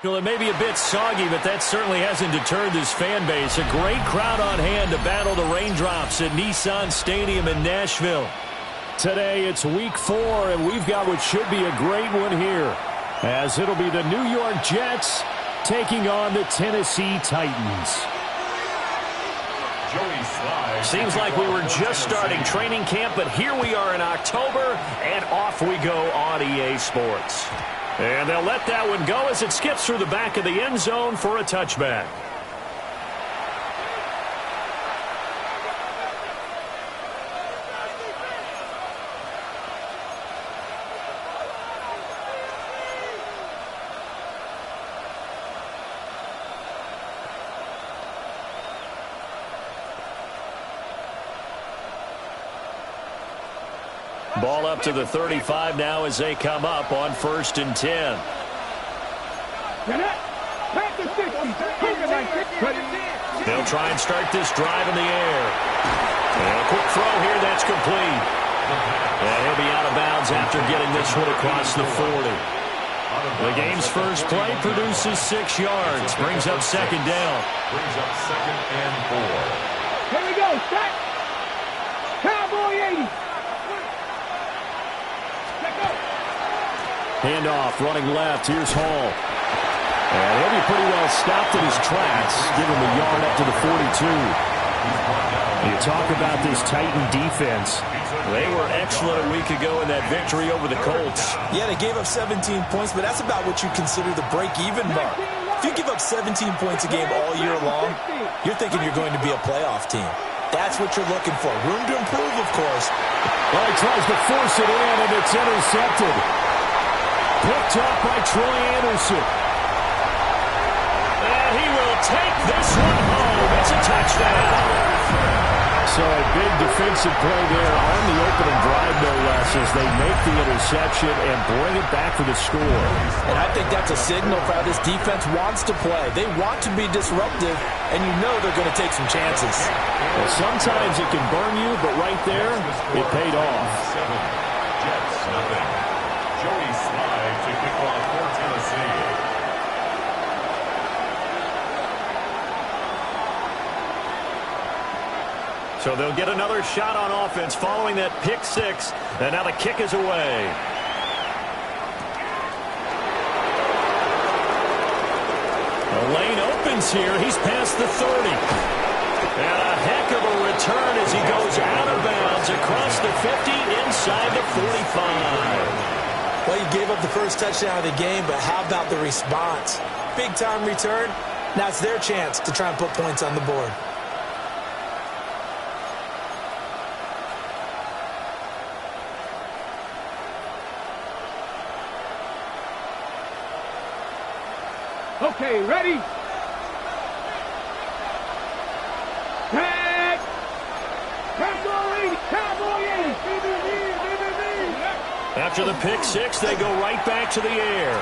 Well, it may be a bit soggy, but that certainly hasn't deterred this fan base. A great crowd on hand to battle the raindrops at Nissan Stadium in Nashville. Today, it's week 4, and we've got what should be a great one here, as it'll be the New York Jets taking on the Tennessee Titans. Seems like we were just starting training camp, but here we are in October, and off we go on EA Sports. And they'll let that one go as it skips through the back of the end zone for a touchback. Ball up to the 35 now as they come up on 1st and 10. They'll try and start this drive in the air. And a quick throw here, that's complete. And he'll be out of bounds after getting this one across the 40. The game's first play produces 6 yards. Brings up 2nd down. Brings up 2nd and 4. Here we go, set. Cowboy 80. Handoff, running left. Here's Hall. And he'll be pretty well stopped in his tracks. Give him a yard up to the 42. You talk about this Titan defense. They were excellent a week ago in that victory over the Colts. Yeah, they gave up 17 points, but that's about what you consider the break-even mark. If you give up 17 points a game all year long, you're thinking you're going to be a playoff team. That's what you're looking for. Room to improve, of course. Well, he tries to force it in, and it's intercepted. Picked up by Troy Anderson. And he will take this one home. It's a touchdown. So a big defensive play there on the opening drive, no less, as they make the interception and bring it back for the score. And I think that's a signal for how this defense wants to play. They want to be disruptive, and you know they're going to take some chances. Well, sometimes it can burn you, but right there, it paid off. Jets, nothing. Joey Slye to kick off for Tennessee. So they'll get another shot on offense following that pick 6. And now the kick is away. The lane opens here. He's past the 30. And a heck of a return as he goes out of bounds across the 50 inside the 45. Well, he gave up the first touchdown of the game, but how about the response? Big-time return. Now it's their chance to try and put points on the board. Okay, ready? Tag! Cowboy 80! After the pick 6, they go right back to the air.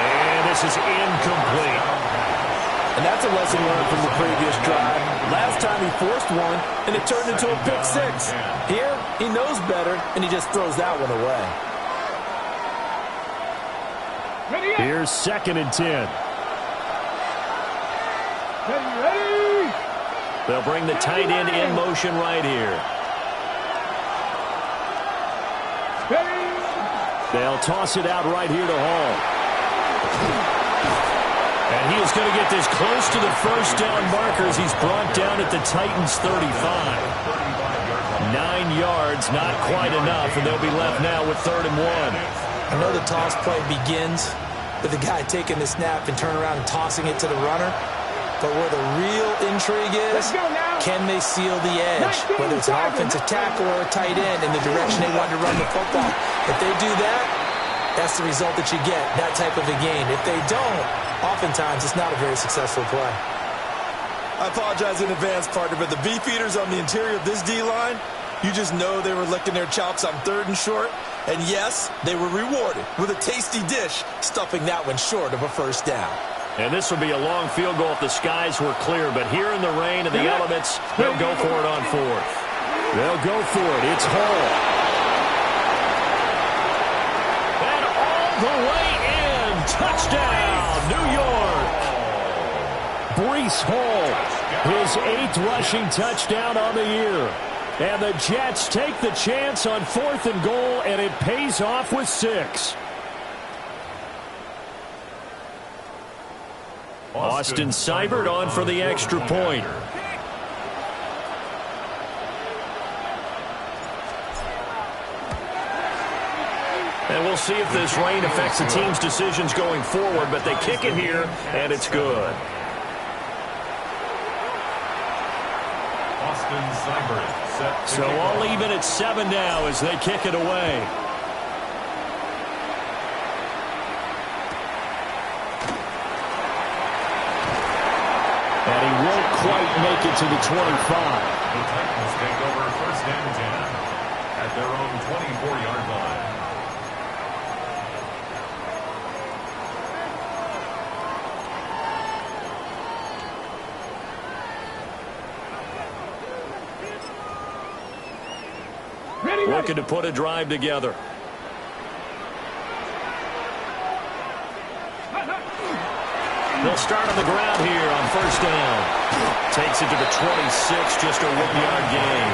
And this is incomplete. And that's a lesson learned from the previous drive. Last time he forced one, and it turned into a pick 6. Here, he knows better, and he just throws that one away. Here's 2nd and 10. Ready? They'll bring the tight end in motion right here. They'll toss it out right here to Hall. And he is going to get this close to the first down markers. He's brought down at the Titans' 35. 9 yards, not quite enough, and they'll be left now with 3rd and 1. I know the toss play begins with the guy taking the snap and turning around and tossing it to the runner. But where the real intrigue is, can they seal the edge? Whether it's an offensive tackle or a tight end in the direction they want to run the football. If they do that, that's the result that you get, that type of a game. If they don't, oftentimes it's not a very successful play. I apologize in advance, partner, but the beefeaters on the interior of this D-line, you just know they were licking their chops on 3rd and short. And yes, they were rewarded with a tasty dish, stuffing that one short of a first down. And this will be a long field goal if the skies were clear. But here in the rain and the elements, they'll go for it on 4th. They'll go for it. It's Hall. And all the way in. Touchdown, New York. Breece Hall, his 8th rushing touchdown on the year. And the Jets take the chance on 4th and goal, and it pays off with 6. Austin Seibert on for the extra point. And we'll see if this rain affects the team's decisions going forward, but they kick it here, and it's good. Austin Seibert set. So all even at 7 now as they kick it away. And he won't quite make it to the 25. The Titans take over 1st and 10 at their own 24-yard line. Looking to put a drive together. They'll start on the ground here on 1st down. Takes it to the 26, just a 1-yard gain.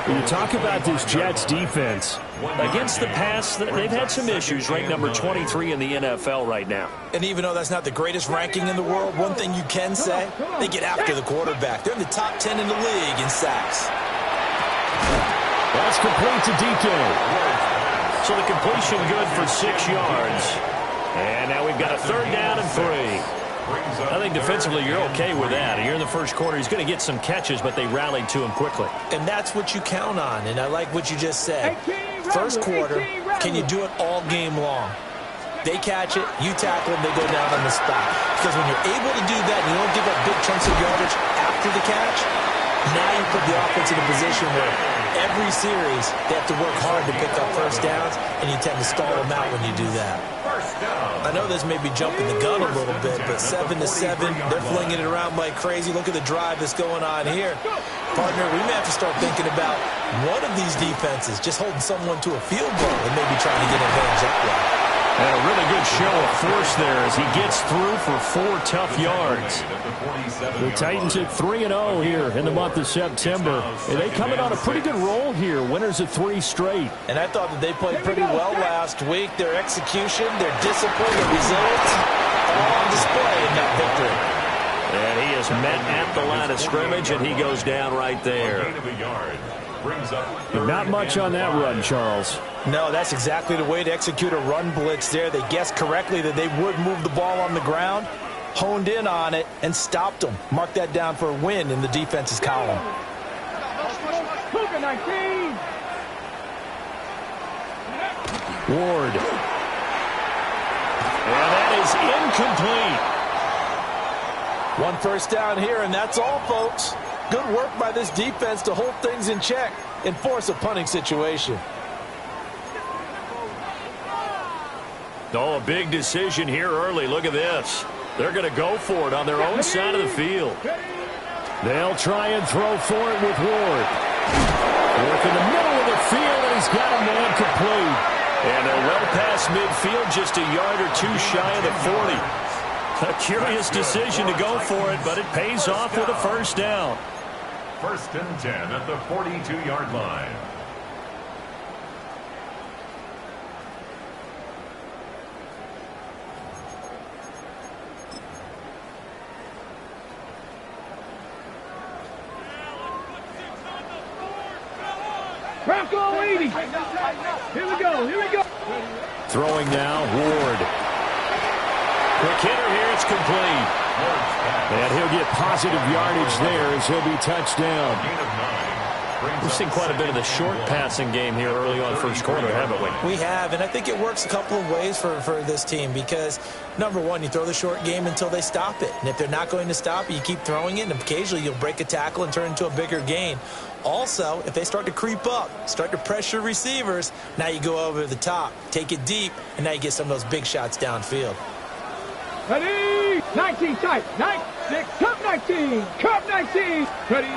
When you talk about this Jets defense, against the pass, they've had some issues. Ranked number 23 in the NFL right now. And even though that's not the greatest ranking in the world, one thing you can say, they get after the quarterback. They're in the top 10 in the league in sacks. That's complete to DK. So the completion good for 6 yards. And now we've got a 3rd down and 3. I think defensively you're okay with that. Here in the first quarter, he's going to get some catches, but they rallied to him quickly. And that's what you count on, and I like what you just said. First quarter, can you do it all game long? They catch it, you tackle them, they go down on the spot. Because when you're able to do that and you don't give up big chunks of yardage after the catch, now you put the offense in a position where every series they have to work hard to pick up 1st downs, and you tend to stall them out when you do that. I know this may be jumping the gun a little bit, but 7-7, they're flinging it around like crazy. Look at the drive that's going on here. Partner, we may have to start thinking about one of these defenses just holding someone to a field goal and maybe trying to get advantage that way. And a really good show of force there as he gets through for 4 tough yards. The Titans at 3-0 here in the month of September. And they coming on a pretty good roll here. Winners of 3 straight. And I thought that they played pretty well last week. Their execution, their discipline, their resilience, all on display in that victory. And he is met at the line of scrimmage, and he goes down right there. Not much on that run, Charles. No, that's exactly the way to execute a run blitz there. They guessed correctly that they would move the ball on the ground, honed in on it, and stopped them. Mark that down for a win in the defense's column. Ward. And that is incomplete. 1 first down here, and that's all, folks. Good work by this defense to hold things in check and force a punting situation. Oh, a big decision here early. Look at this. They're going to go for it on their own side of the field. They'll try and throw for it with Ward. Work in the middle of the field, and he's got a man complete. And they're well past midfield, just a yard or 2 shy of the 40. A curious decision to go for it, but it pays off with a 1st down. 1st and 10 at the 42-yard line. Bronco 80. Here we go. Here we go. Throwing now, Ward. Quick hitter here, it's complete. And he'll get positive yardage there as he'll be touched down. We've seen quite a bit of the short passing game here early on first quarter, haven't we? We have, and I think it works a couple of ways for this team because, number one, you throw the short game until they stop it. And if they're not going to stop it, you keep throwing it, and occasionally you'll break a tackle and turn into a bigger gain. Also, if they start to creep up, start to pressure receivers, now you go over the top, take it deep, and now you get some of those big shots downfield. Ready? 19 tight. 9-6. Cup 19. Cup 19. Ready?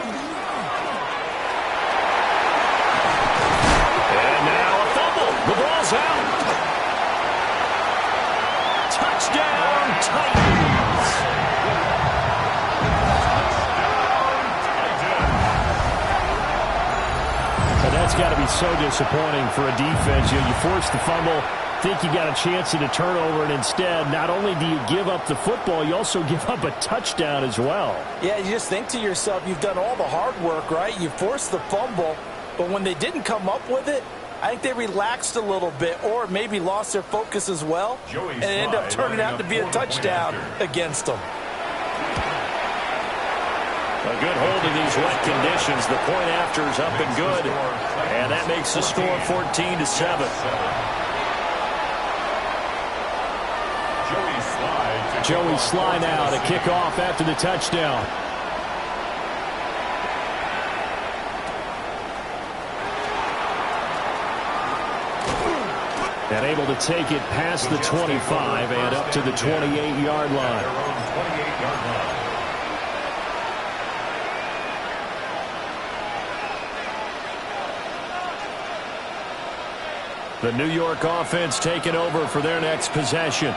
And now a fumble. The ball's out. That's got to be so disappointing for a defense. You force the fumble, think you got a chance at a turnover, and instead, not only do you give up the football, you also give up a touchdown as well. Yeah, you just think to yourself, you've done all the hard work, right? You forced the fumble, but when they didn't come up with it, I think they relaxed a little bit or maybe lost their focus as well, and it ended up turning out to be a touchdown against them. A good hold in these wet conditions. The point after is up and good, and that makes the score 14-7. Joey Sly now to kick off after the touchdown. And able to take it past the 25 and up to the 28-yard line. The New York offense taking over for their next possession.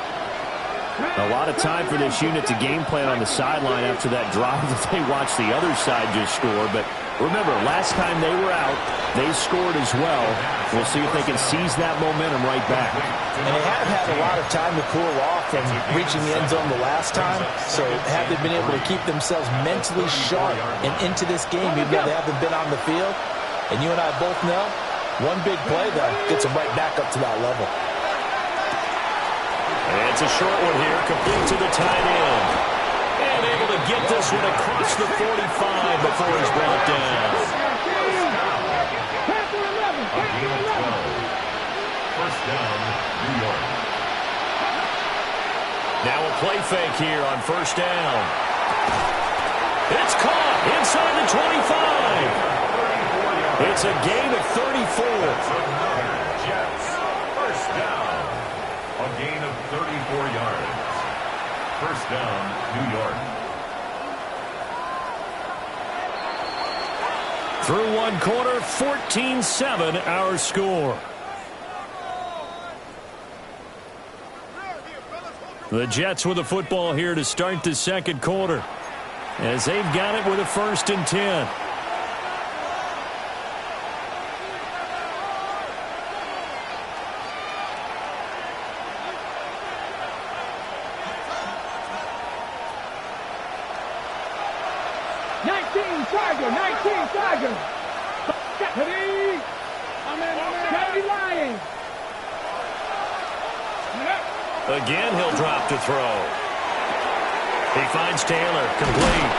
A lot of time for this unit to game plan on the sideline after that drive that they watched the other side just score. But remember, last time they were out, they scored as well. We'll see if they can seize that momentum right back. And they haven't had a lot of time to cool off from reaching the end zone the last time. So have they been able to keep themselves mentally sharp and into this game even though they haven't been on the field? And you and I both know, one big play, though, gets them right back up to that level. And it's a short one here, complete to the tight end. And able to get this one across the 45 before he's brought down. First down, New York. Now a play fake here on first down. It's caught inside the 25. It's a gain of 34. Jets, first down. A gain of 34 yards. First down, New York. Through one quarter, 14-7 our score. The Jets with the football here to start the second quarter, as they've got it with a 1st and 10. Tiger. Ready? Ready, Lion. Again, he'll drop to throw. He finds Taylor, complete.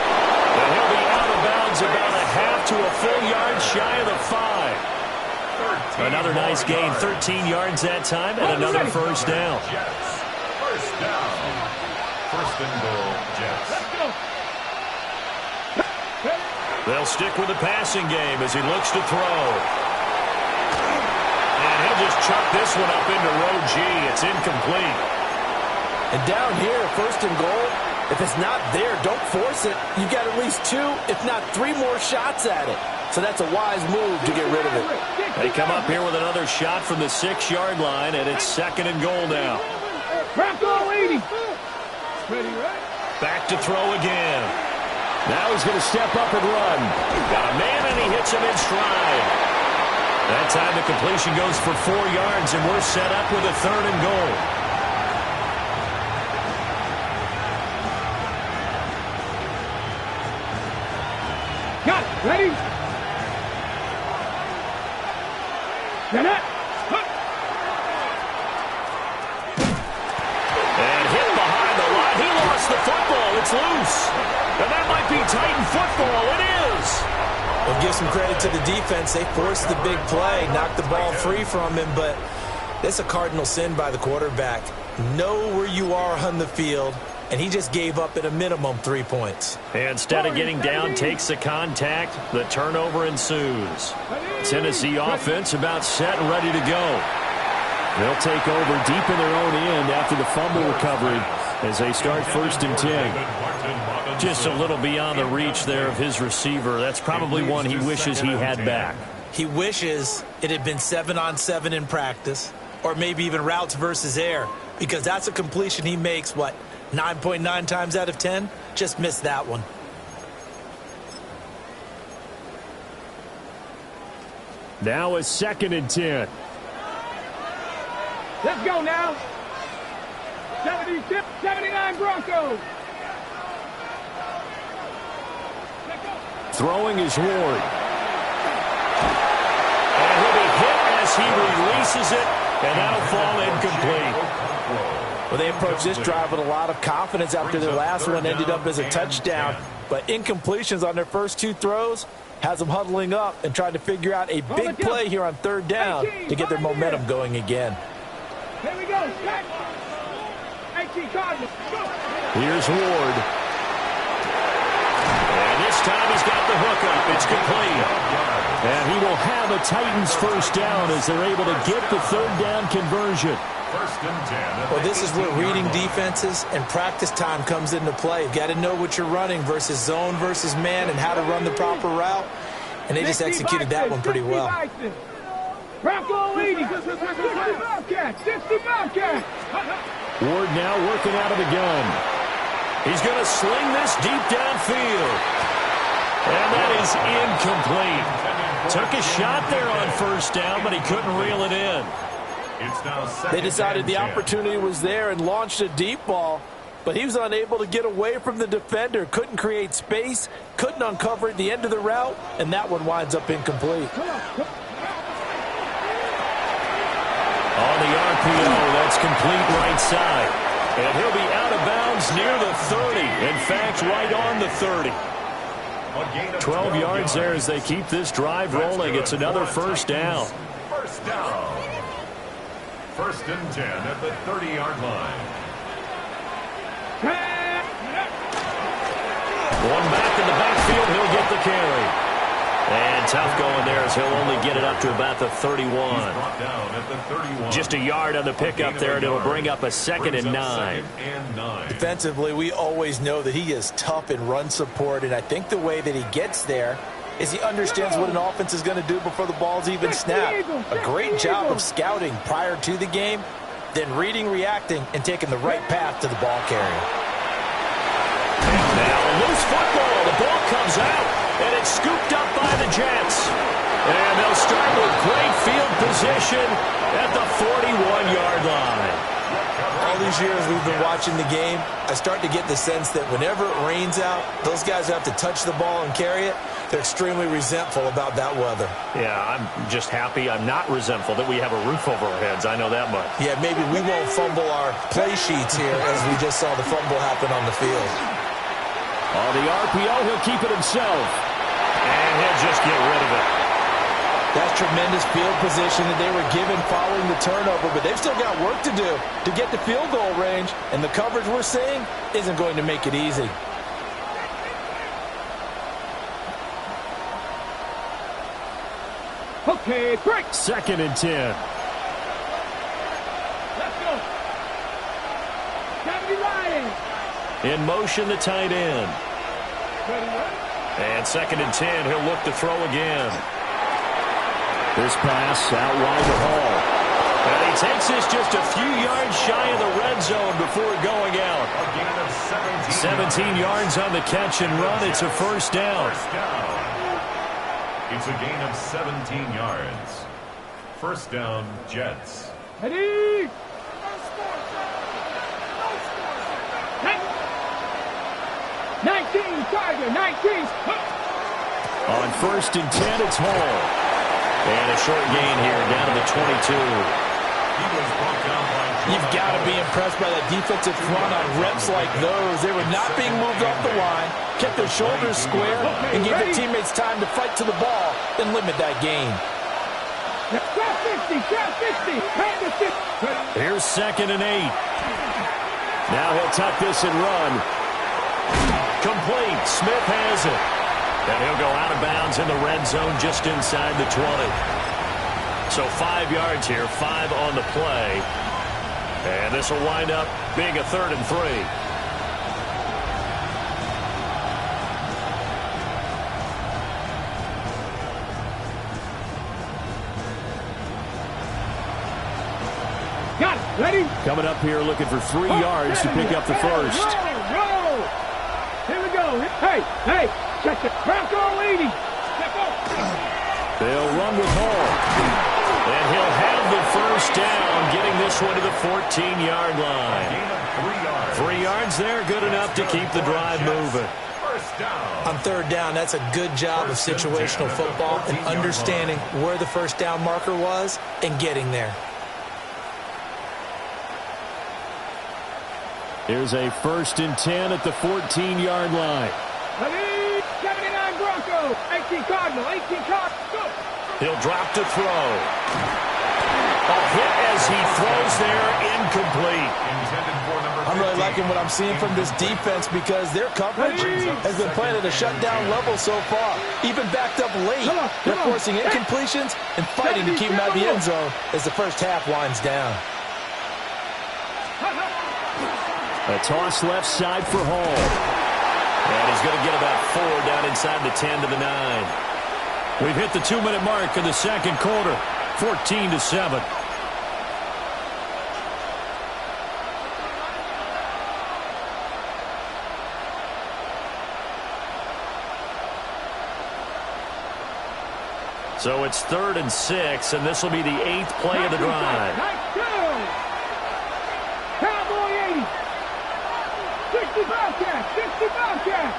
And he'll be out of bounds about a half to a full yard shy of the 5. Another nice gain, 13 yards that time, and another first down. Jets, first down. First and goal, Jets. Let's go. They'll stick with the passing game as he looks to throw. And he'll just chuck this one up into row G. It's incomplete. And down here, first and goal, if it's not there, don't force it. You've got at least 2, if not 3 more shots at it. So that's a wise move to get rid of it. They come up here with another shot from the 6-yard line, and it's 2nd and goal now. Back to throw again. Now he's going to step up and run. Got a man, and he hits him in stride. That time the completion goes for 4 yards, and we're set up with a 3rd and goal. Got it. Ready? Get it. And hit behind the line. He lost the football. It's loose. And that might be Titan football. It is. Well, give some credit to the defense. They forced the big play, knocked the ball free from him, but that's a cardinal sin by the quarterback. Know where you are on the field, and he just gave up at a minimum 3 points. And instead of getting down, takes the contact. The turnover ensues. Tennessee offense about set and ready to go. They'll take over deep in their own end after the fumble recovery as they start 1st and 10. Just a little beyond the reach there of his receiver. That's probably one he wishes he had back. He wishes it had been 7-on-7 in practice, or maybe even routes versus air, because that's a completion he makes, 9.9 times out of 10? Just missed that one. Now a 2nd and 10. Let's go now. 79 Broncos. Throwing is Ward. And he'll be hit as he releases it, and that'll fall incomplete. Well, they approached this drive with a lot of confidence after their last one ended up as a touchdown. But incompletions on their first 2 throws has them huddling up and trying to figure out a big play here on 3rd down to get their momentum going again. Here we go. Here's Ward. And this time he's got the hook up. It's complete. And he will have a Titans first down as they're able to get the 3rd down conversion. Well, this is where reading defenses and practice time comes into play. You've got to know what you're running versus zone versus man and how to run the proper route. And they just executed that one pretty well. Bronco leading. 60 Bobcat. Ward now working out of the gun. He's going to sling this deep downfield. And that is incomplete. Took a shot there on 1st down, but he couldn't reel it in. They decided the opportunity was there and launched a deep ball, but he was unable to get away from the defender, couldn't create space, couldn't uncover at the end of the route, and that one winds up incomplete. On the RPO, that's complete right side. And he'll be out of bounds near the 30. In fact, right on the 30. 12 yards there as they keep this drive rolling. It's another 1st down. 1st down. 1st and 10 at the 30-yard line. One back in the backfield, he'll get the carry. And tough going there as he'll only get it up to about the 31. Just a yard on the pickup there, and it'll bring up a 2nd and 9. Defensively, we always know that he is tough in run support, and I think the way that he gets there is he understands what an offense is going to do before the ball's even snapped. A great job of scouting prior to the game, then reading, reacting, and taking the right path to the ball carrier. Now a loose football. The ball comes out, and it's scooped up by the Jets. And they'll start with great field position at the 41-yard line. All these years we've been watching the game, I start to get the sense that whenever it rains out, those guys who have to touch the ball and carry it, they're extremely resentful about that weather. Yeah, I'm just happy I'm not resentful that we have a roof over our heads. I know that much. Yeah, maybe we won't fumble our play sheets here as we just saw the fumble happen on the field. On the RPO, he'll keep it himself. And he'll just get rid of it. That's tremendous field position that they were given following the turnover, but they've still got work to do to get the field goal range, and the coverage we're seeing isn't going to make it easy. Okay, break. 2nd and 10. Let's go. Gotta be lying. In motion, the tight end. And 2nd and 10, he'll look to throw again. This pass out wide to Hall. And he takes this just a few yards shy of the red zone before going out. 17 yards on the catch and run. It's a 1st down. It's a gain of 17 yards. 1st down, Jets. Ready? 19, Tiger, 19. On 1st and 10, it's Hall. And a short gain here down to the 22. You've got to be impressed by that defensive front on reps like those. They were not being moved off the line, kept their shoulders square, and gave their teammates time to fight to the ball and limit that gain. Here's 2nd and 8. Now he'll tuck this and run. Complete. Smith has it. And he'll go out of bounds in the red zone just inside the 20. So 5 yards here, 5 on the play. And this will wind up being a 3rd and 3. Got it. Ready? Coming up here looking for 3 yards to pick up the first. Roll. Here we go. Hey, check it. Bronco leading. They'll run with Hall. And he'll have the first down, getting this one to the 14-yard line. 3 yards there, good enough to keep the drive moving. On third down, that's a good job of situational football and understanding where the first down marker was and getting there. Here's a 1st and 10 at the 14-yard line. 79 Broncos, 18 Cardinal, 18 Cardinal. He'll drop to throw. A hit as he throws there, incomplete. I'm really liking what I'm seeing from this defense because their coverage has been playing at a shutdown level so far. Even backed up late, they're forcing incompletions and fighting to keep them out of the end zone as the first half winds down. A toss left side for Hall. And he's going to get about 4 down inside the 10 to the 9. We've hit the 2-minute mark in the second quarter, 14-7. So it's 3rd and 6, and this will be the 8th play of the drive. Cowboy 80. 60 Bobcat, 60 Bobcat.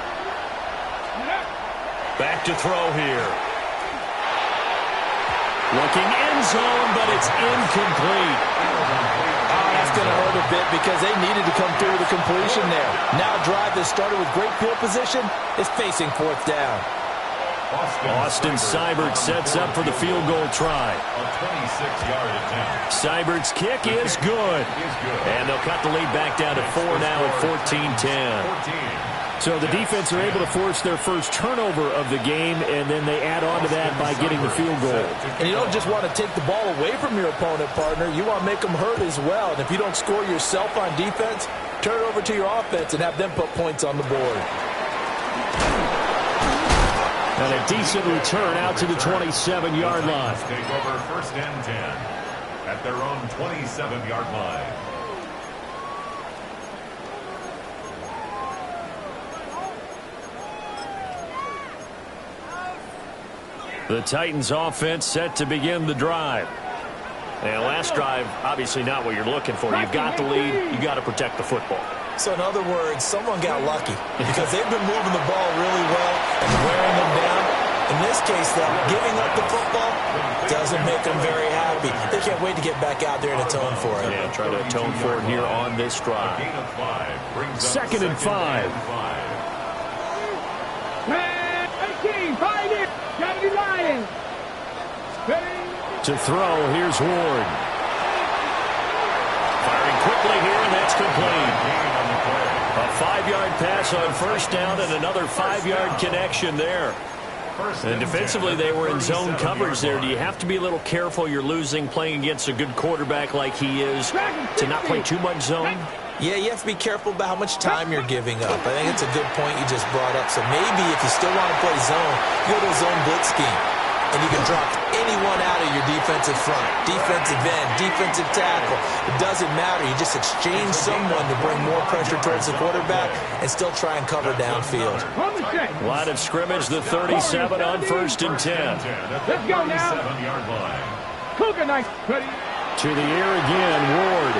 Back to throw here. Looking end zone, but it's incomplete. Oh, that's going to hurt a bit because they needed to come through with a completion there. Now a drive that started with great field position is facing 4th down. Austin Seibert sets up for the field goal try. A 26-yard attempt. Seibert's kick is good. And they'll cut the lead back down to 4 now at 14-10. So the defense are able to force their first turnover of the game, and then they add on to that by getting the field goal. And you don't just want to take the ball away from your opponent, partner. You want to make them hurt as well. And if you don't score yourself on defense, turn it over to your offense and have them put points on the board. And a decent return out to the 27-yard line. Take over 1st and 10 at their own 27-yard line. The Titans offense set to begin the drive. And last drive, obviously not what you're looking for. You've got the lead. You've got to protect the football. So in other words, someone got lucky because they've been moving the ball really well and wearing them down. In this case, though, giving up the football doesn't make them very happy. They can't wait to get back out there and atone for it. Yeah, try to atone for it here on this drive. 2nd and 5. 18, 5 in. 70 Lions. To throw, here's Ward. Firing quickly here, and that's complete. A 5-yard pass on 1st down and another 5-yard connection there. And defensively, they were in zone coverage there. Do you have to be a little careful? You're losing playing against a good quarterback like he is to not play too much zone? Yeah, you have to be careful about how much time you're giving up. I think it's a good point you just brought up. So maybe if you still want to play zone, go to a zone blitz scheme. And you can drop anyone out of your defensive front, defensive end, defensive tackle. It doesn't matter. You just exchange someone to bring more pressure towards the quarterback and still try and cover downfield. Line of scrimmage, the 37 on 1st and 10. Let's go now. Cougar nice. To the air again, Ward.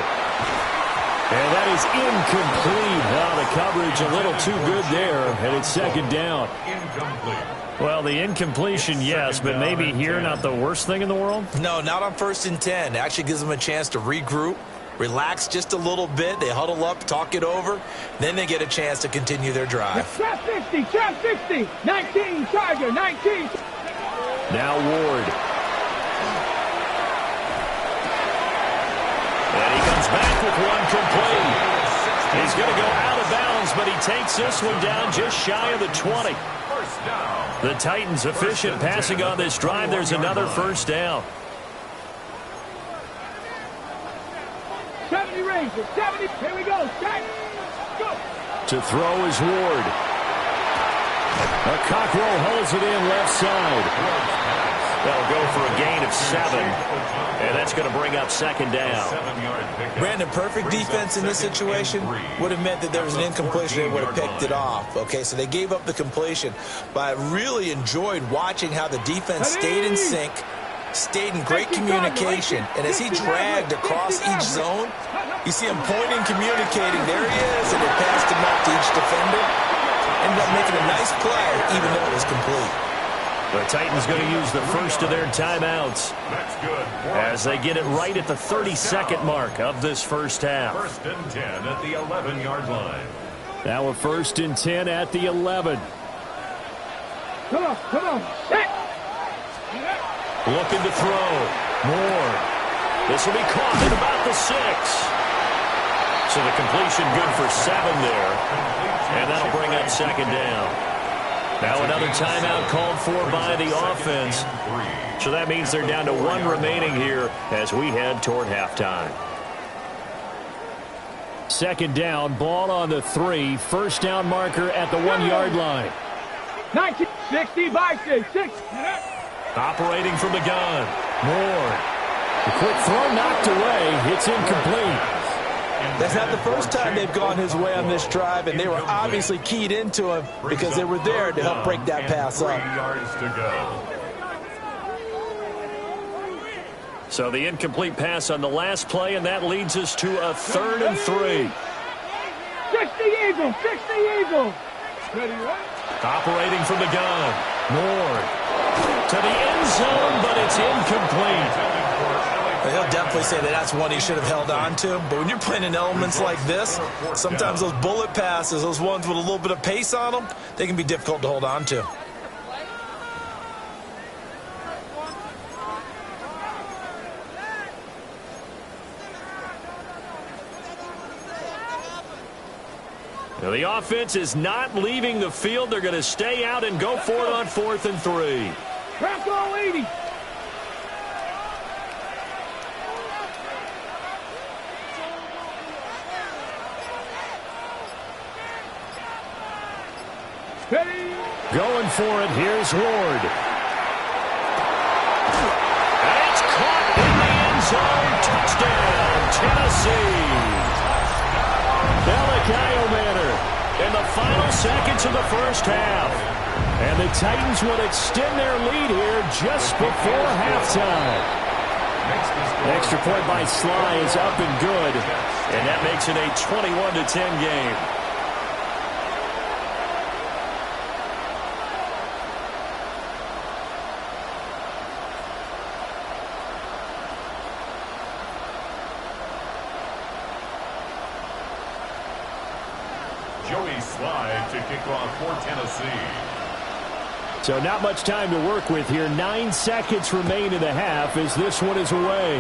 And that is incomplete. Now the coverage a little too good there, and it's 2nd down. Incomplete. Well, the incompletion, yes, but maybe here not the worst thing in the world? No, not on 1st and 10. It actually gives them a chance to regroup, relax just a little bit. They huddle up, talk it over. Then they get a chance to continue their drive. Shot 50, shot 50. 19, Charger, 19. Now Ward. And he comes back with one complete. He's going to go out of bounds, but he takes this one down just shy of the 20. The Titans efficient passing on this drive. There's another 1st down. 70 Rangers, 70. Here we go. Go. To throw is Ward. A Cockrell holds it in left side. They'll go for a gain of of 7. And that's going to bring up second down. Brandon, perfect defense in this situation would have meant that there was an incompletion. They would have picked it off. Okay, so they gave up the completion. But I really enjoyed watching how the defense stayed in sync, stayed in great communication. And as he dragged across each zone, you see him pointing, communicating. There he is, and it passed him up to each defender. Ended up making a nice play, even though it was complete. The Titans going to use the first of their timeouts as they get it right at the 32nd mark of this first half. 1st and 10 at the 11-yard line. Now a 1st and 10 at the 11. Come on. Looking to throw. Moore. This will be caught at about the 6. So the completion good for 7 there. And that'll bring up second down. Now another timeout called for by the offense. So that means they're down to 1 remaining here as we head toward halftime. Second down, ball on the 3. First down marker at the 1-yard line. 1960 by 6. Operating from the gun. Moore. The quick throw knocked away. It's incomplete. That's not the first time they've gone his way on this drive, and they were obviously keyed into him because they were there to help break that pass up. 3 yards to go. So the incomplete pass on the last play, and that leads us to a 3rd and 3. 60 Eagles. Ready, right? Operating from the gun. Moore. To the end zone, but it's incomplete. He'll definitely say that that's one he should have held on to. But when you're playing in elements like this, sometimes those bullet passes, those ones with a little bit of pace on them, they can be difficult to hold on to. Now the offense is not leaving the field. They're going to stay out and go for it on 4th and 3. Crack all 80. Going for it, here's Ward. And it's caught in the end zone. Touchdown, Tennessee. Bellicayo Manor in the final seconds of the first half. And the Titans will extend their lead here just before halftime. Extra point by Sly is up and good. And that makes it a 21-10 game. To kick off for Tennessee. So not much time to work with here. 9 seconds remain in the half as this one is away.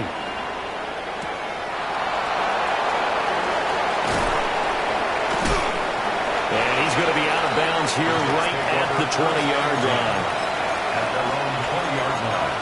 And he's going to be out of bounds here right at the 20-yard line. At their own 20-yard line.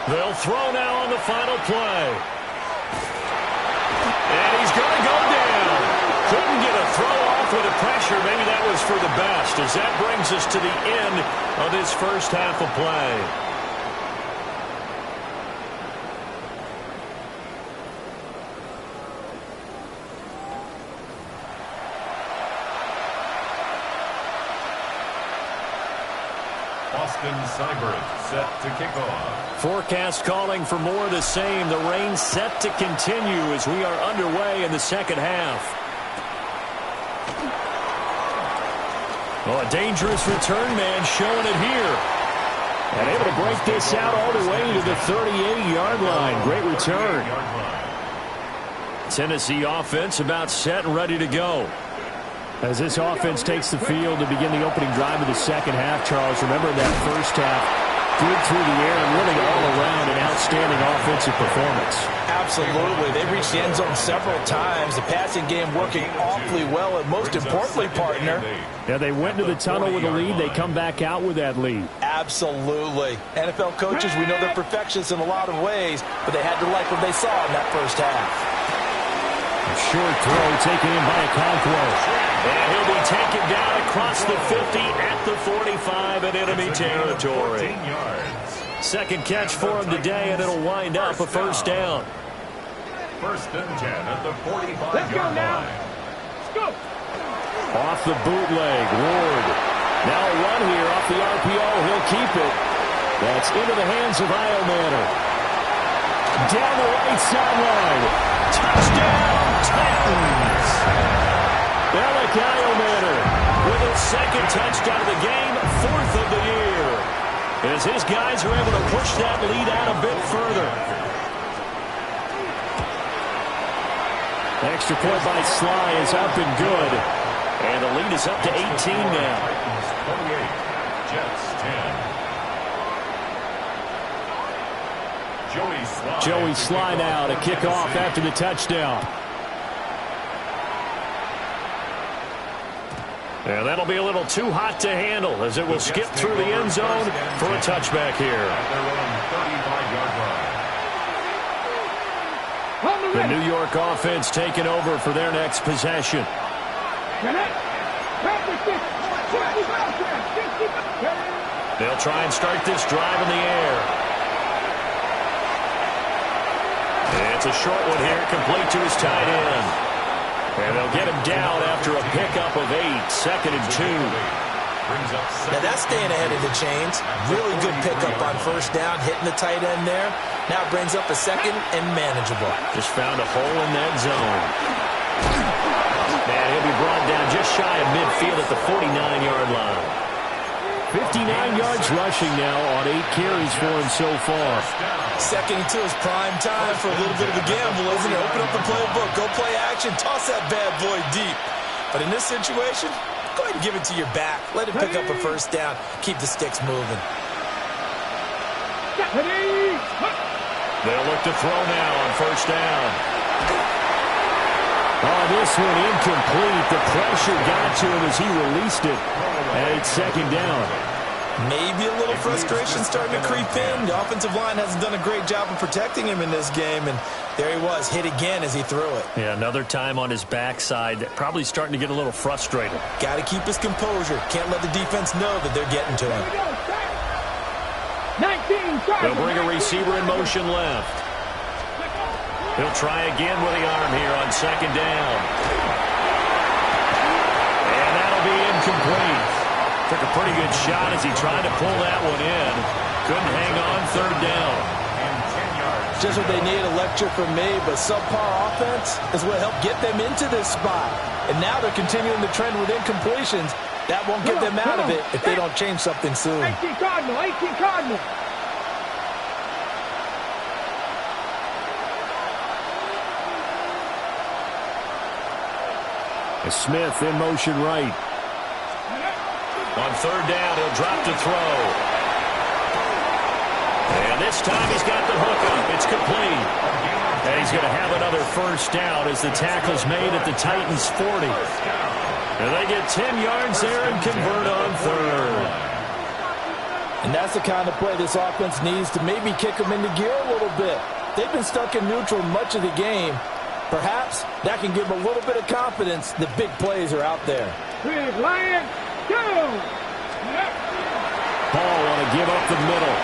They'll throw now on the final play. And he's going to go down. Couldn't get a throw off with the pressure. Maybe that was for the best, as that brings us to the end of this first half of play. Set to kick off. Forecast calling for more of the same. The rain set to continue as we are underway in the second half. Oh, a dangerous return man showing it here. And able to break this out all the way to the 38-yard line. Great return. Tennessee offense about set and ready to go. As this offense takes the field to begin the opening drive of the second half, Charles, remember that first half, good through the air and really all around an outstanding offensive performance. Absolutely. They reached the end zone several times. The passing game working awfully well, and most importantly, partner. Yeah, they went into the tunnel with a lead. They come back out with that lead. Absolutely. NFL coaches, we know they're perfectionists in a lot of ways, but they had to like what they saw in that first half. A short throw taken in by Okonkwo. And he'll be taken down across the 50 at the 45 in enemy territory. Second catch for him today, and it'll wind up a first down. First and 10 at the 45-yard Let's go now. line. Let's go. Off the bootleg, Ward. Now a run here off the RPO. He'll keep it. That's into the hands of Iomanner. Down the right sideline. Touchdown, Titans. Alec Iomanner with his second touchdown of the game, fourth of the year. As his guys are able to push that lead out a bit further. Extra point by Sly is up and good. And the lead is up to 18 now. 28, Jets 10. Joey Sly now to kick off after the touchdown. And that'll be a little too hot to handle as it will skip through the end zone for a touchback here. At their own 35-yard line. The New York offense taking over for their next possession. They'll try and start this drive in the air. It's a short one here, complete to his tight end. And they'll get him down after a pickup of 8, second and 2. Now that's staying ahead of the chains. Really good pickup on first down, hitting the tight end there. Now it brings up a second and manageable. Just found a hole in that zone. And he'll be brought down just shy of midfield at the 49-yard line. 59 yards rushing now on 8 carries for him so far. Second and 2 is prime time for a little bit of a gamble, isn't it? Open up the playbook, go play action, toss that bad boy deep. But in this situation, go ahead and give it to your back. Let him pick up a first down. Keep the sticks moving. They'll look to throw now on first down. Oh, this one incomplete. The pressure got to him as he released it. And it's second down. Maybe a little frustration starting to creep in. The offensive line hasn't done a great job of protecting him in this game. And there he was, hit again as he threw it. Yeah, another time on his backside. Probably starting to get a little frustrated. Got to keep his composure. Can't let the defense know that they're getting to him. 19, They'll bring a receiver in motion left. He'll try again with the arm here on second down. And that'll be incomplete. Took a pretty good shot as he tried to pull that one in. Couldn't hang on third down. Just what they need, a lecture from me, but subpar offense is what helped get them into this spot. And now they're continuing the trend with incompletions. That won't get them out of it if they don't change something soon. 18 Cardinal, 18 Cardinal. Smith in motion right. On third down, he'll drop to throw. And this time he's got the hook up. It's complete. And he's going to have another first down as the tackle's made at the Titans' 40. And they get 10 yards there and convert on third. And that's the kind of play this offense needs to maybe kick them into gear a little bit. They've been stuck in neutral much of the game. Perhaps that can give them a little bit of confidence that big plays are out there. Big Lion, go! Paul want to give up the middle.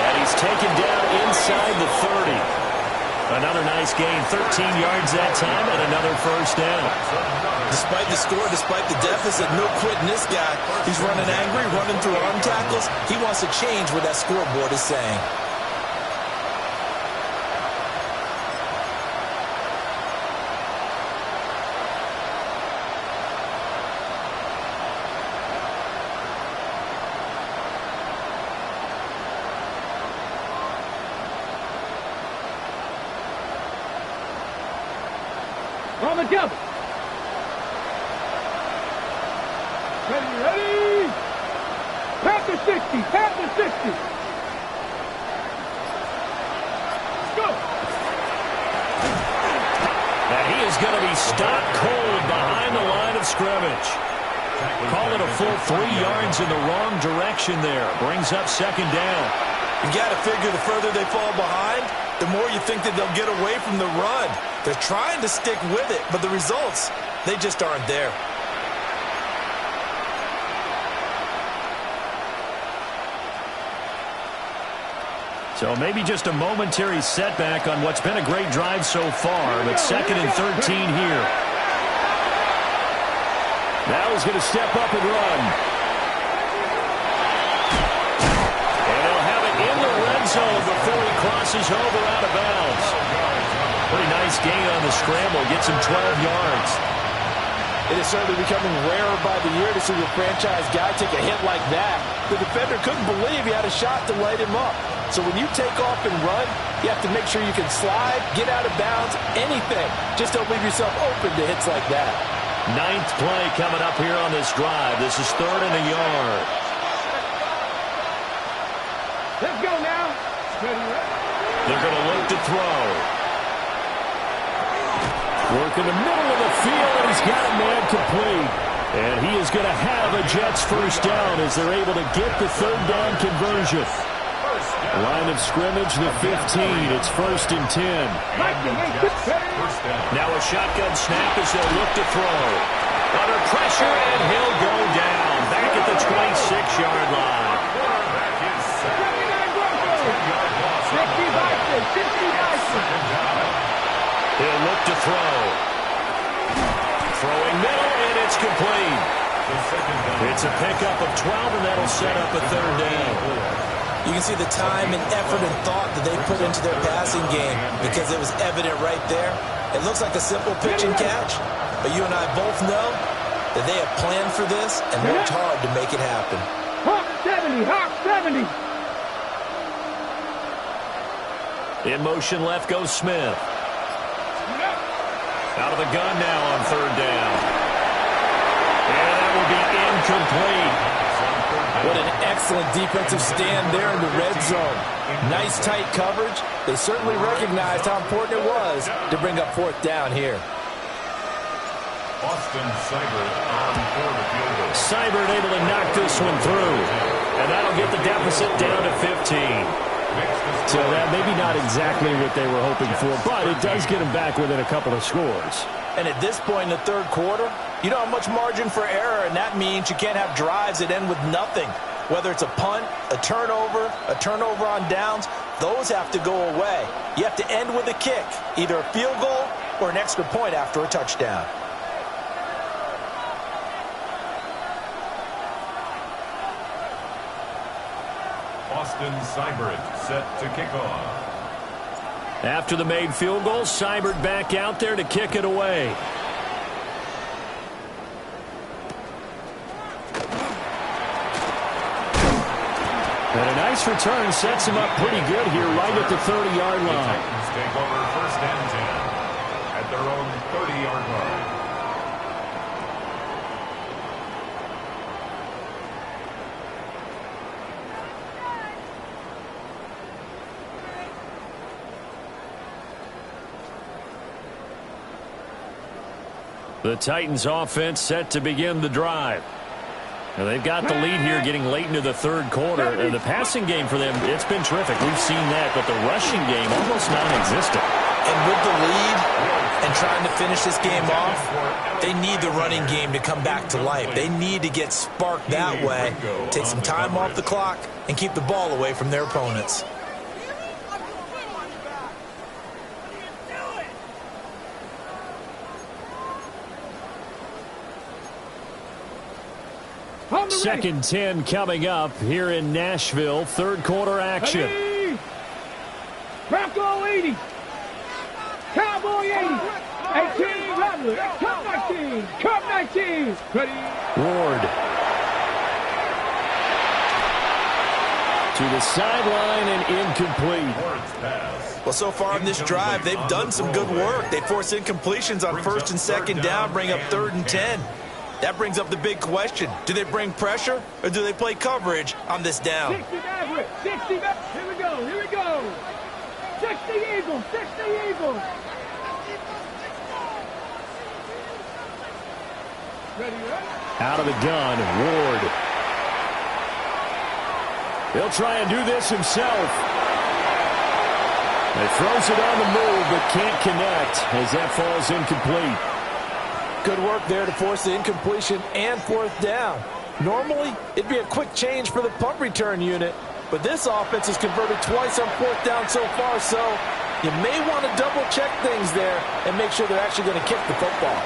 And he's taken down inside the 30. Another nice gain, 13 yards that time, and another first down. Despite the score, despite the deficit, no quitting this guy. He's running angry, running through arm tackles. He wants to change what that scoreboard is saying. On the double. Half the 60. Half the 60. Go. And he is going to be stopped cold behind the line of scrimmage. Call it a full 3 yards in the wrong direction there. Brings up second down. You got to figure the further they fall behind, the more you think that they'll get away from the run. They're trying to stick with it, but the results, they just aren't there. So maybe just a momentary setback on what's been a great drive so far, but second and 13 here. Now he's going to step up and run. And he'll have it in the red zone before he crosses over out of bounds. Pretty nice gain on the scramble. Gets him 12 yards. It is certainly becoming rarer by the year to see your franchise guy take a hit like that. The defender couldn't believe he had a shot to light him up. So when you take off and run, you have to make sure you can slide, get out of bounds, anything. Just don't leave yourself open to hits like that. 9th play coming up here on this drive. This is 3rd and a yard. Let's go now. They're going to look to throw. Work in the middle of the field, and he's got a man complete. And he is going to have a Jets first down as they're able to get the 3rd down conversion. Line of scrimmage, the 15. It's 1st and 10. Now a shotgun snap as they'll look to throw. Under pressure, and he'll go down. Back at the 26-yard line. He'll look to throw. Throwing middle, and it's complete. It's a pickup of 12, and that'll set up a 3rd down. You can see the time and effort and thought that they put into their passing game because it was evident right there. It looks like a simple pitch and catch, but you and I both know that they have planned for this and worked hard to make it happen. Hawk 70, Hawk 70. In motion left goes Smith. Out of the gun now on 3rd down. And that will be incomplete. What an excellent defensive stand there in the red zone. Nice tight coverage. They certainly recognized how important it was to bring up 4th down here. Austin Seibert on for the field goal. Seibert able to knock this one through. And that'll get the deficit down to 15. So that maybe not exactly what they were hoping for, but it does get them back within a couple of scores. And at this point in the 3rd quarter, you don't have much margin for error, and that means you can't have drives that end with nothing. Whether it's a punt, a turnover on downs, those have to go away. You have to end with a kick, either a field goal or an extra point after a touchdown. Austin Seibert set to kick off. After the made field goal, Seibert back out there to kick it away. And a nice return sets him up pretty good here right at the 30-yard line. The Titans take over 1st and 10 at their own 30-yard line. The Titans offense set to begin the drive. Now they've got the lead here getting late into the 3rd quarter. The passing game for them, it's been terrific. We've seen that, but the rushing game almost non-existent. And with the lead and trying to finish this game off, they need the running game to come back to life. They need to get sparked that way, take some time off the clock, and keep the ball away from their opponents. Second 10 coming up here in Nashville. 3rd quarter action. Bronco 80. Cowboy 80. 18 Rattler. Cup 19. Cup 19. Ready. Ward. To the sideline and incomplete. Well, so far in this drive, they've done some good work. They force incompletions on 1st and 2nd down, bring up 3rd and 10. That brings up the big question. Do they bring pressure or do they play coverage on this down? 60 back, 60 back. Here we go, here we go. 60 Eagles, 60 Eagles. Ready, ready? Out of the gun, Ward. He'll try and do this himself. He throws it on the move, but can't connect as that falls incomplete. Good work there to force the incompletion and fourth down. Normally, it'd be a quick change for the punt return unit, but this offense has converted twice on fourth down so far, so you may want to double-check things there and make sure they're actually going to kick the football.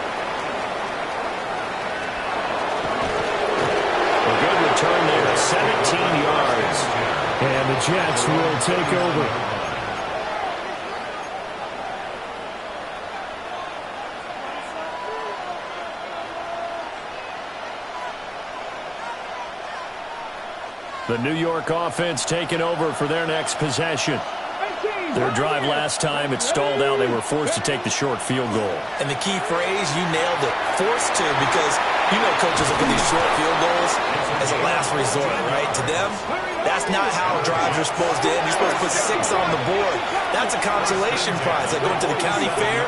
A good return there, 17 yards. And the Jets will take over. The New York offense taking over for their next possession. Their drive last time, it stalled out. They were forced to take the short field goal. And the key phrase, you nailed it, forced to, because you know coaches look at these short field goals as a last resort, right? To them, that's not how drives are supposed to end. You're supposed to put 6 on the board. That's a consolation prize. Like going to the county fair,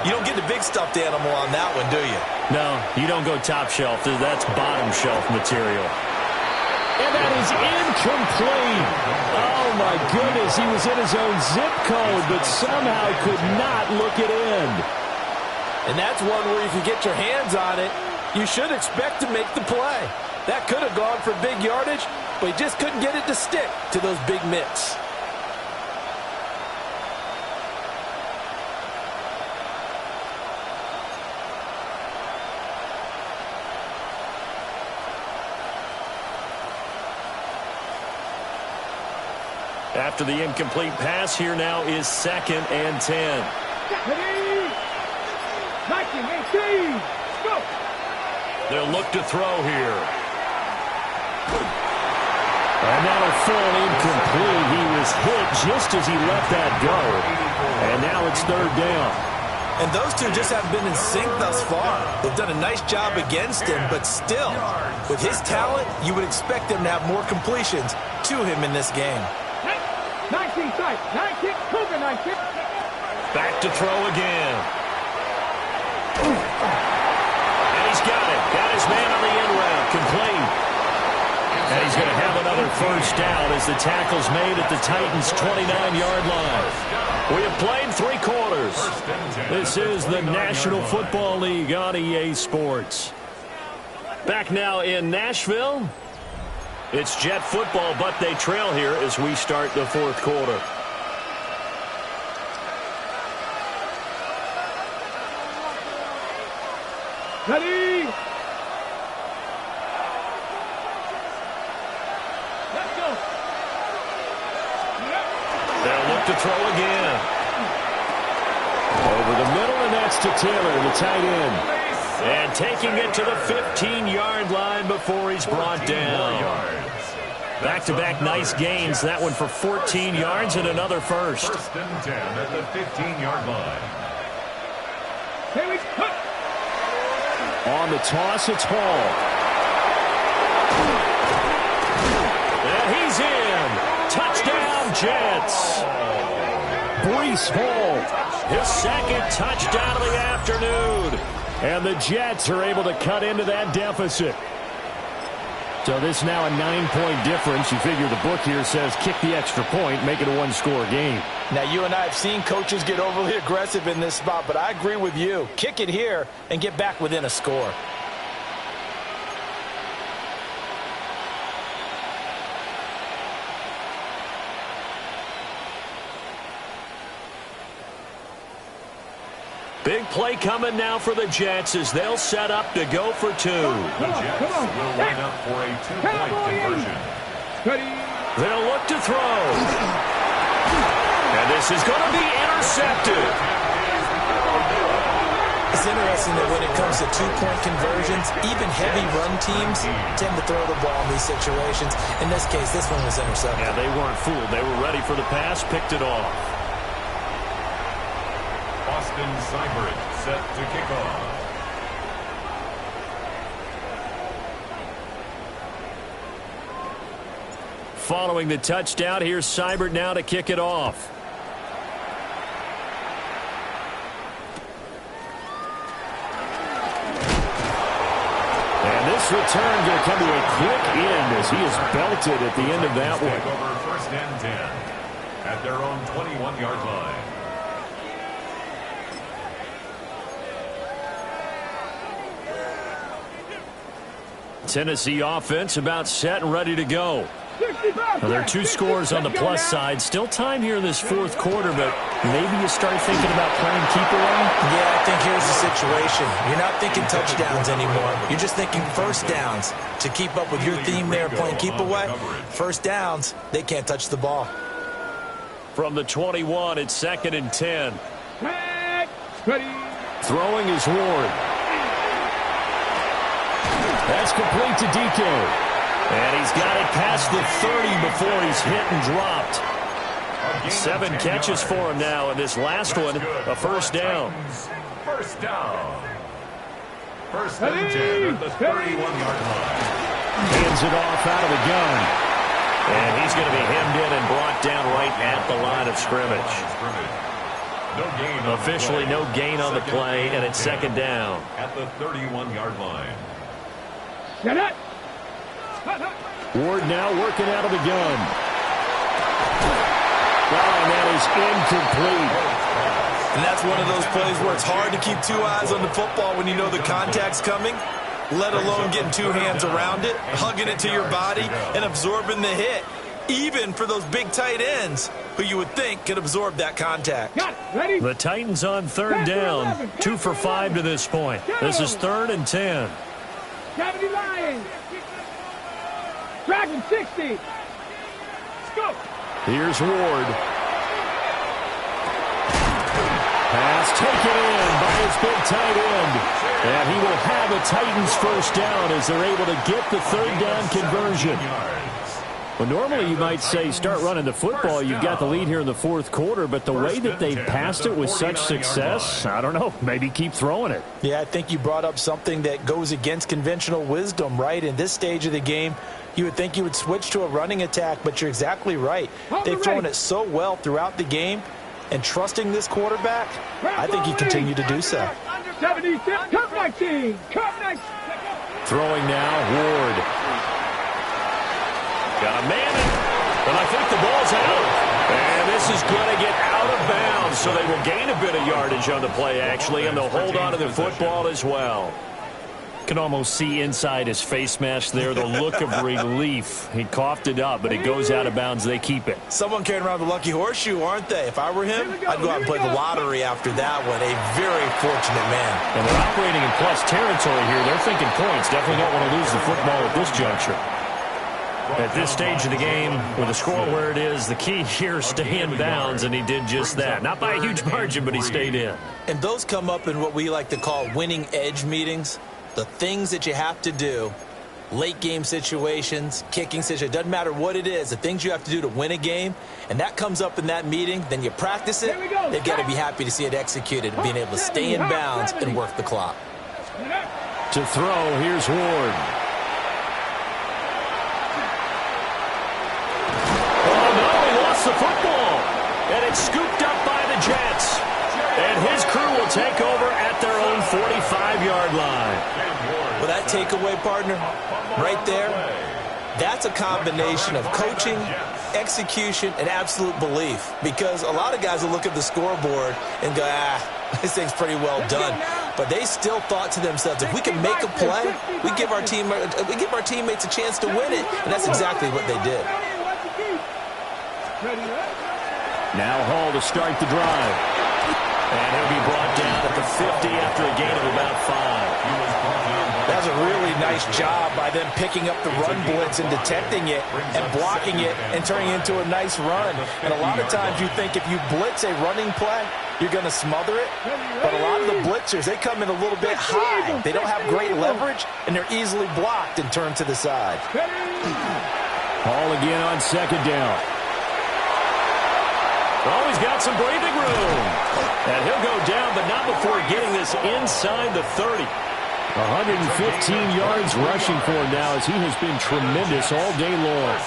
you don't get the big stuffed animal on that one, do you? No, you don't go top shelf. That's bottom shelf material. And that is incomplete. Oh, my goodness. He was in his own zip code, but somehow could not look it in. And that's one where if you get your hands on it, you should expect to make the play. That could have gone for big yardage, but he just couldn't get it to stick to those big mitts. After the incomplete pass, here now is 2nd and 10. Ready? 19, 18, go! They'll look to throw here. And that'll fall incomplete. He was hit just as he let that go. And now it's 3rd down. And those two just haven't been in sync thus far. They've done a nice job against him, but still, with his talent, you would expect them to have more completions to him in this game. 19 sight, 19, Cougar 19. Back to throw again. And he's got it. Got his man on the end route. Complete. And he's going to have another 1st down as the tackle's made at the Titans' 29-yard line. We have played 3 quarters. This is the National Football League on EA Sports. Back now in Nashville. It's Jet football, but they trail here as we start the 4th quarter. Ready? Let's go. They'll look to throw again. Over the middle, and that's to Taylor, the tight end. And taking it to the 15-yard line before he's brought down. Back-to-back nice gains. That one for 14 yards and another 1st. 1st and 10 at the 15-yard line. Here we go. On the toss, it's Hall. And he's in. Touchdown, Jets. Breece Hall, his 2nd touchdown of the afternoon. And the Jets are able to cut into that deficit. So this now a 9-point difference. You figure the book here says kick the extra point, make it a 1-score game. Now, you and I have seen coaches get overly aggressive in this spot, but I agree with you. Kick it here and get back within a score. Big play coming now for the Jets as they'll set up to go for 2. The Jets will line up for a 2-point conversion. Ready? They'll look to throw. And this is going to be intercepted. It's interesting that when it comes to 2-point conversions, even heavy run teams tend to throw the ball in these situations. In this case, this one was intercepted. Yeah, they weren't fooled. They were ready for the pass, picked it off. Austin Seibert set to kick off. following the touchdown. Here's Seibert now to kick it off. And this return going to come to a quick end as he is belted at the end of that one. Over first and 10 at their own 21-yard line. Tennessee offense about set and ready to go. Well, there are two scores on the plus side. Still time here in this fourth quarter, but maybe you start thinking about playing keep away? Yeah, I think here's the situation. You're not thinking touchdowns anymore. You're just thinking first downs. To keep up with your theme there, playing keep away, first downs, they can't touch the ball. From the 21, it's 2nd and 10. Ready. Throwing is Ward. That's complete to DK. And he's got it past the 30 before he's hit and dropped. 7 catches for him now, and this last one, a first down. First down. First and 10 at the 31-yard line. Hands it off out of the gun. And he's going to be hemmed in and brought down right at the line of scrimmage. Officially no gain on the play, and it's 2nd down. At the 31-yard line. Ward now working out of the gun. Oh, and that is incomplete. And that's one of those plays where it's hard to keep two eyes on the football when you know the contact's coming, let alone getting two hands around it, hugging it to your body, and absorbing the hit, even for those big tight ends who you would think could absorb that contact. The Titans on 3rd down, 2 for 5 to this point. This is 3rd and 10. 70 Lions. Dragon 60. Let's go. Here's Ward. Pass taken in by his big tight end. And he will have a Titans first down as they're able to get the 3rd down conversion. Well, normally you might say start running the football. You've got the lead here in the 4th quarter, but the way that they've passed it with such success, I don't know, maybe keep throwing it. Yeah, I think you brought up something that goes against conventional wisdom, right? In this stage of the game, you would think you would switch to a running attack, but you're exactly right. They've thrown it so well throughout the game, and trusting this quarterback, I think he continued to do so. 76, come 19, come 19. Throwing now, Ward. Got a man in, but I think the ball's out. And this is going to get out of bounds, so they will gain a bit of yardage on the play, actually, and they'll hold on to the football as well. Can almost see inside his face mask there the look of relief. He coughed it up, but it goes out of bounds. They keep it. Someone carrying around the lucky horseshoe, aren't they? If I were him, I'd go out and play the lottery after that one. A very fortunate man. And they're operating in plus territory here. They're thinking points. Definitely don't want to lose the football at this juncture. At this stage of the game, with the score where it is, the key here, stay in bounds, and he did just that. Not by a huge margin, but he stayed in. And those come up in what we like to call winning edge meetings. The things that you have to do, late game situations, kicking situations, doesn't matter what it is, the things you have to do to win a game, and that comes up in that meeting, then you practice it, they've got to be happy to see it executed, being able to stay in bounds and work the clock. To throw, here's Ward. Oh, no, he lost the football, and it's scooped up by the Jets. And his crew will take over at their own 45-yard line. Well, that takeaway, partner, right there, that's a combination of coaching, execution, and absolute belief. Because a lot of guys will look at the scoreboard and go, this thing's pretty well done. But they still thought to themselves, if we can make a play, we give our teammates a chance to win it. And that's exactly what they did. Now Hall to start the drive. And he'll be brought down at the 50 after a gain of about 5. That's a really nice job by them picking up the run blitz and detecting it and blocking it and turning it into a nice run. And a lot of times you think if you blitz a running play, you're going to smother it. But a lot of the blitzers, they come in a little bit high. They don't have great leverage, and they're easily blocked and turned to the side. Hall again on 2nd down. Oh, he's got some breathing room. And he'll go down, but not before getting this inside the 30. 115 yards rushing for him now as he has been tremendous all day long.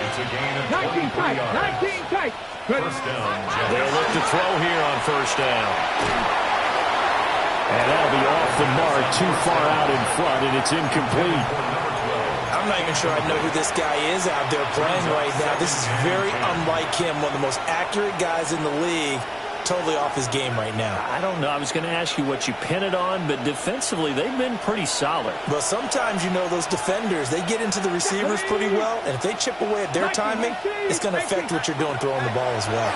It's a gain of 19 23 tight. yards. 19 tight. First down, Jets. They'll look to throw here on first down. And that'll be off the mark, too far out in front, and it's incomplete. I'm not even sure I know who this guy is out there playing right now. This is very unlike him, one of the most accurate guys in the league. Totally off his game right now. I don't know. I was going to ask you what you pin it on, but defensively, they've been pretty solid. Well, sometimes, you know, those defenders, they get into the receivers pretty well, and if they chip away at their timing, it's going to affect what you're doing throwing the ball as well.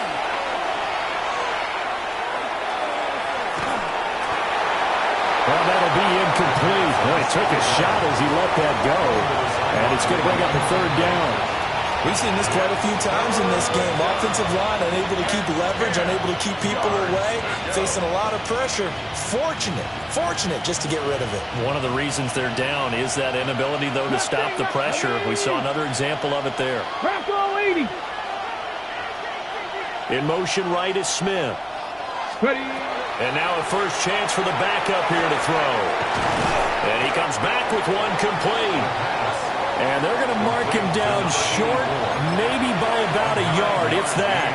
Well, that'll be incomplete. Well, he took a shot as he let that go, and it's going to bring up a third down. We've seen this quite a few times in this game. Offensive line unable to keep leverage, unable to keep people away, facing a lot of pressure. Fortunate just to get rid of it. One of the reasons they're down is that inability, though, to stop the pressure. We saw another example of it there. In motion right is Smith. And now a first chance for the backup here to throw. And he comes back with one complete. And they're going to mark him down short, maybe by about a yard, if that.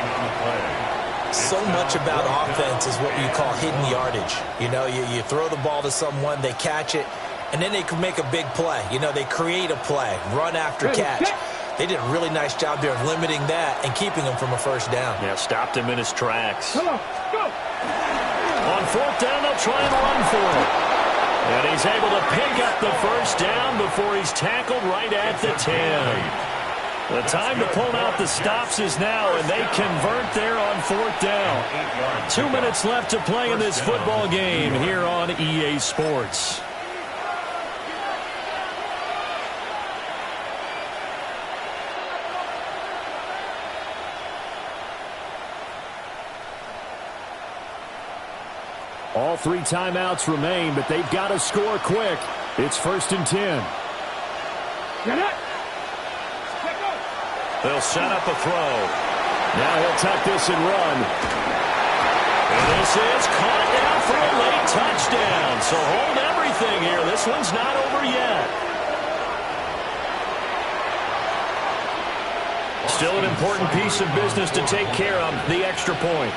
So much about offense is what you call hidden yardage. You know, you throw the ball to someone, they catch it, and then they can make a big play. You know, they create a play, run after catch. They did a really nice job there of limiting that and keeping him from a first down. Yeah, stopped him in his tracks. On fourth down, they'll try and run for it. And he's able to pick up the first down before he's tackled right at the 10. The time to pull out the stops is now, and they convert there on fourth down. 2 minutes left to play in this football game here on EA Sports. All 3 timeouts remain, but they've got to score quick. It's 1st and 10. They'll set up a throw. Now he'll tuck this and run. And this is caught down for a late touchdown. So hold everything here. This one's not over yet. Still an important piece of business to take care of, the extra point.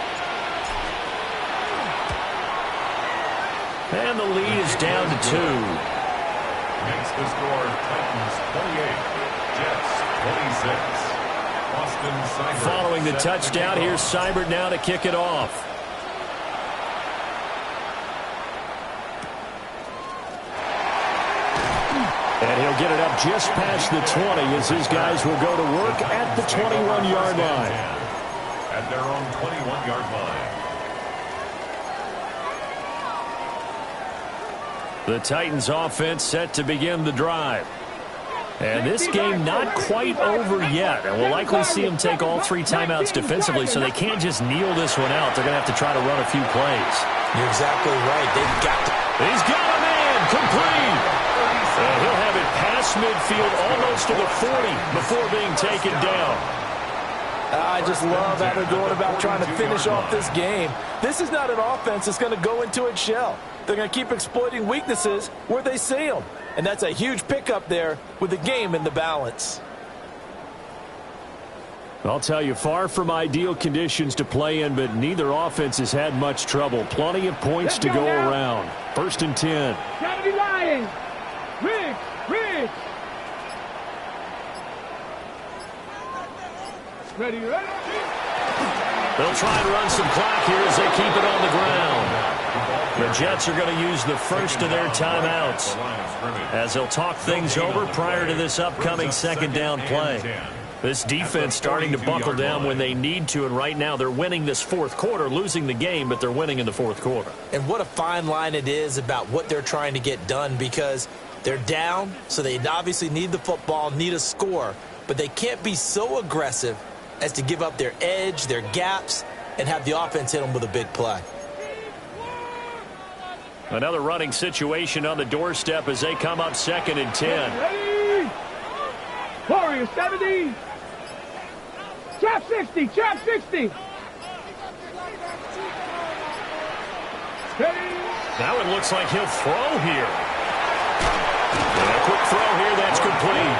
And the lead is down to 2. Makes the score Titans 28, Jets 26. Austin Seibert. Following the touchdown, here's Seibert now to kick it off. And he'll get it up just past the 20 as his guys will go to work at the 21-yard line. At their own 21-yard line. The Titans offense set to begin the drive. And this game not quite over yet. And we'll likely see them take all 3 timeouts defensively, so they can't just kneel this one out. They're going to have to try to run a few plays. You're exactly right. They've got to. He's got a man complete. And he'll have it past midfield almost to the 40 before being taken down. I just love how they're going about trying to finish off this game. This is not an offense that's going to go into its shell. They're going to keep exploiting weaknesses where they see them. And that's a huge pickup there with the game in the balance. I'll tell you, far from ideal conditions to play in, but neither offense has had much trouble. Plenty of points to go around. 1st and 10. Gotta be lying. Riggs. Ready. They'll try and run some clock here as they keep it on the ground. The Jets are going to use the first of their timeouts as they'll talk things over prior to this upcoming second down play. This defense starting to buckle down when they need to, and right now they're winning this fourth quarter, losing the game, but they're winning in the fourth quarter. And what a fine line it is about what they're trying to get done, because they're down, so they obviously need the football, need a score, but they can't be so aggressive as to give up their edge, their gaps, and have the offense hit them with a big play. Another running situation on the doorstep as they come up 2nd and 10. Ready. Warriors 70. Trap 60. Ready. Now it looks like he'll throw here. And a quick throw here, that's complete.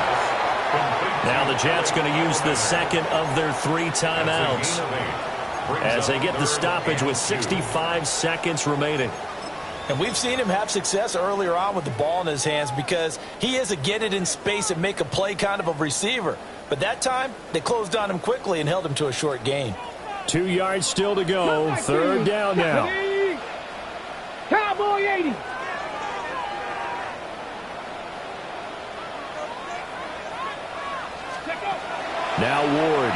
Now the Jets going to use the second of their 3 timeouts as they get the stoppage with 65 seconds remaining. And we've seen him have success earlier on with the ball in his hands because he is a get it in space and make a play kind of a receiver. But that time, they closed on him quickly and held him to a short gain. 2 yards still to go. Third down now. Cowboy 80. Now Ward.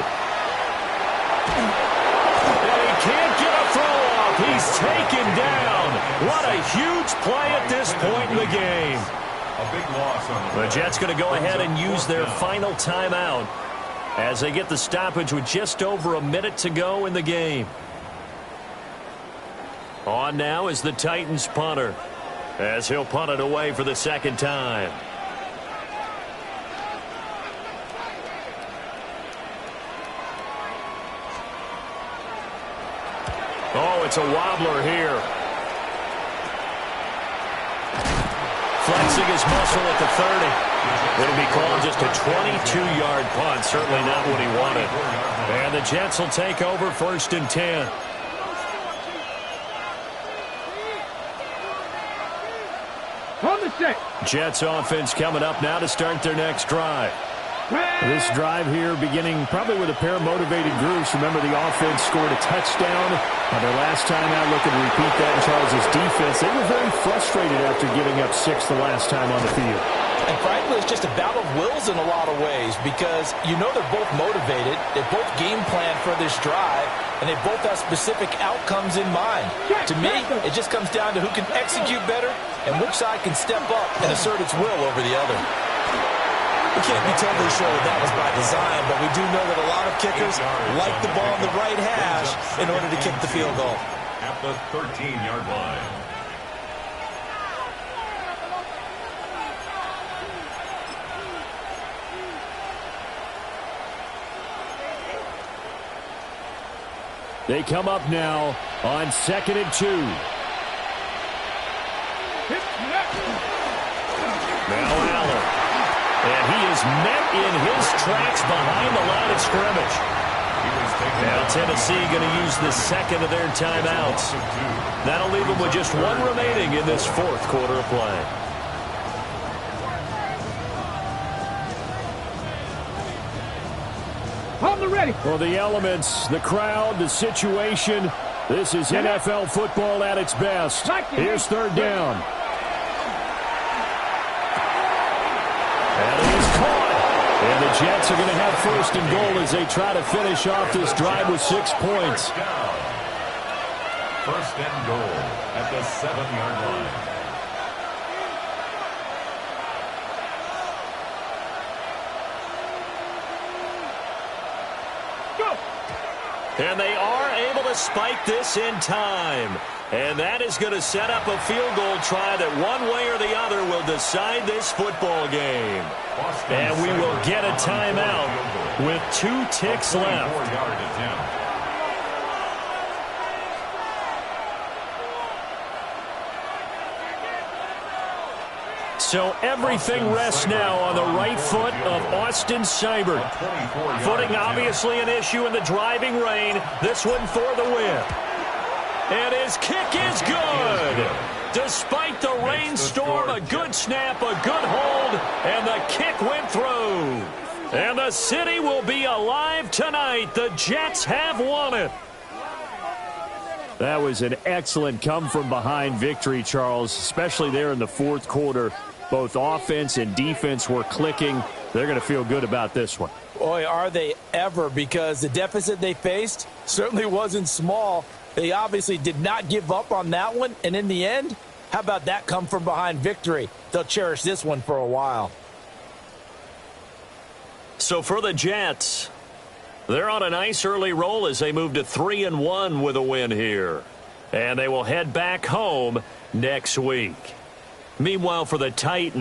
And he can't get a throw off. He's taken down. What a huge play at this point in the game. A big loss on The Jets going to go ahead and use their final timeout as they get the stoppage with just over a minute to go in the game. On now is the Titans punter as he'll punt it away for the second time. Oh, it's a wobbler here. Flexing his muscle at the 30. It'll be called just a 22-yard punt. Certainly not what he wanted. And the Jets will take over 1st and 10. On the set. Jets offense coming up now to start their next drive. This drive here beginning probably with a pair of motivated groups. Remember, the offense scored a touchdown on their last time out. Looking to repeat that in Charles' defense. They were very frustrated after giving up 6 the last time on the field. And frankly, it's just a battle of wills in a lot of ways because you know they're both motivated. They both game plan for this drive, and they both have specific outcomes in mind. To me, it just comes down to who can execute better and which side can step up and assert its will over the other. We can't be totally sure that was by design, but we do know that a lot of kickers like the ball in the right hash in order to kick the field goal. At the 13-yard line. They come up now on 2nd and 2. Now Allen. And he is met in his tracks behind the line of scrimmage. Now Tennessee going to use the second of their timeouts. That'll leave them with just 1 remaining in this 4th quarter of play. On the ready. Well, the elements, the crowd, the situation. This is NFL football at its best. Here's 3rd down. And it is caught. And the Jets are going to have 1st and goal as they try to finish off this drive with 6 points. 1st and goal at the 7-yard line. Go. And they are able to spike this in time. And that is going to set up a field goal try that one way or the other will decide this football game. And we will get a timeout with 2 ticks left. So everything rests now on the right foot of Austin Seibert. Footing obviously an issue in the driving rain. This one for the win. And his kick is good. Despite the rainstorm, a good snap, a good hold, and the kick went through. And the city will be alive tonight. The Jets have won it. That was an excellent come-from-behind victory, Charles, especially there in the 4th quarter. Both offense and defense were clicking. They're going to feel good about this one. Boy, are they ever, because the deficit they faced certainly wasn't small. They obviously did not give up on that one, and in the end, how about that come-from-behind victory? They'll cherish this one for a while. So for the Jets, they're on a nice early roll as they move to 3-1 with a win here. And they will head back home next week. Meanwhile, for the Titans,